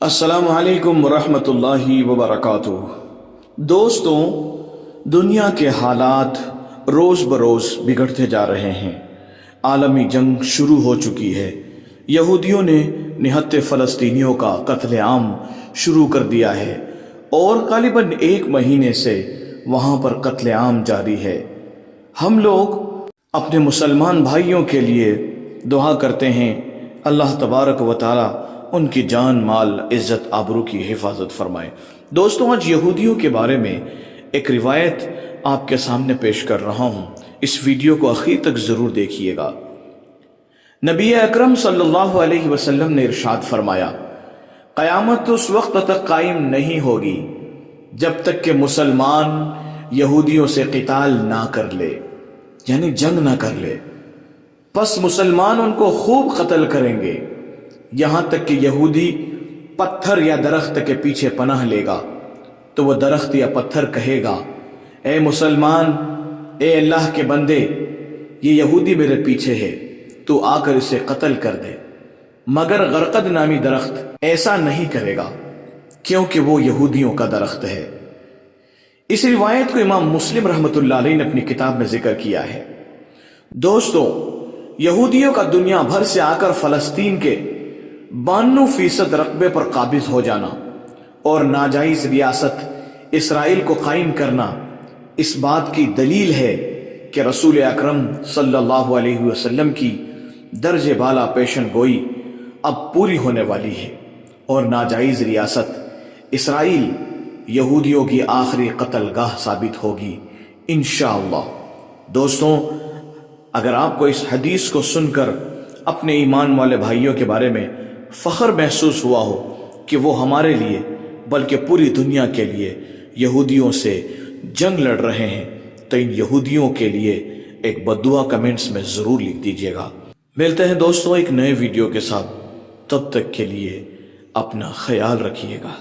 السلام علیکم ورحمۃ اللہ وبرکاتہ۔ دوستوں، دنیا کے حالات روز بروز بگڑتے جا رہے ہیں۔ عالمی جنگ شروع ہو چکی ہے۔ یہودیوں نے نہتے فلسطینیوں کا قتل عام شروع کر دیا ہے اور غالباً 1 مہینے سے وہاں پر قتل عام جاری ہے۔ ہم لوگ اپنے مسلمان بھائیوں کے لیے دعا کرتے ہیں، اللہ تبارک و تعالی ان کی جان، مال، عزت، آبرو کی حفاظت فرمائے۔ دوستوں، آج یہودیوں کے بارے میں ایک روایت آپ کے سامنے پیش کر رہا ہوں۔ اس ویڈیو کو آخر تک ضرور دیکھیے گا۔ نبی اکرم صلی اللہ علیہ وسلم نے ارشاد فرمایا، قیامت اس وقت تک قائم نہیں ہوگی جب تک کہ مسلمان یہودیوں سے قتال نہ کر لے، یعنی جنگ نہ کر لے۔ پس مسلمان ان کو خوب قتل کریں گے، یہاں تک کہ یہودی پتھر یا درخت کے پیچھے پناہ لے گا تو وہ درخت یا پتھر کہے گا، اے مسلمان، اے اللہ کے بندے، یہ یہودی میرے پیچھے ہے، تو آ کر اسے قتل کر دے۔ مگر غرقد نامی درخت ایسا نہیں کرے گا کیونکہ وہ یہودیوں کا درخت ہے۔ اس روایت کو امام مسلم رحمۃ اللہ علیہ نے اپنی کتاب میں ذکر کیا ہے۔ دوستوں، یہودیوں کا دنیا بھر سے آ کر فلسطین کے 92% رقبے پر قابض ہو جانا اور ناجائز ریاست اسرائیل کو قائم کرنا اس بات کی دلیل ہے کہ رسول اکرم صلی اللہ علیہ وسلم کی درج بالا پیشن گوئی اب پوری ہونے والی ہے اور ناجائز ریاست اسرائیل یہودیوں کی آخری قتل گاہ ثابت ہوگی انشاءاللہ۔ دوستوں، اگر آپ کو اس حدیث کو سن کر اپنے ایمان والے بھائیوں کے بارے میں فخر محسوس ہوا ہو کہ وہ ہمارے لیے بلکہ پوری دنیا کے لیے یہودیوں سے جنگ لڑ رہے ہیں، تو ان یہودیوں کے لیے ایک بددعا کمنٹس میں ضرور لکھ دیجیے گا۔ ملتے ہیں دوستوں ایک نئے ویڈیو کے ساتھ، تب تک کے لیے اپنا خیال رکھیے گا۔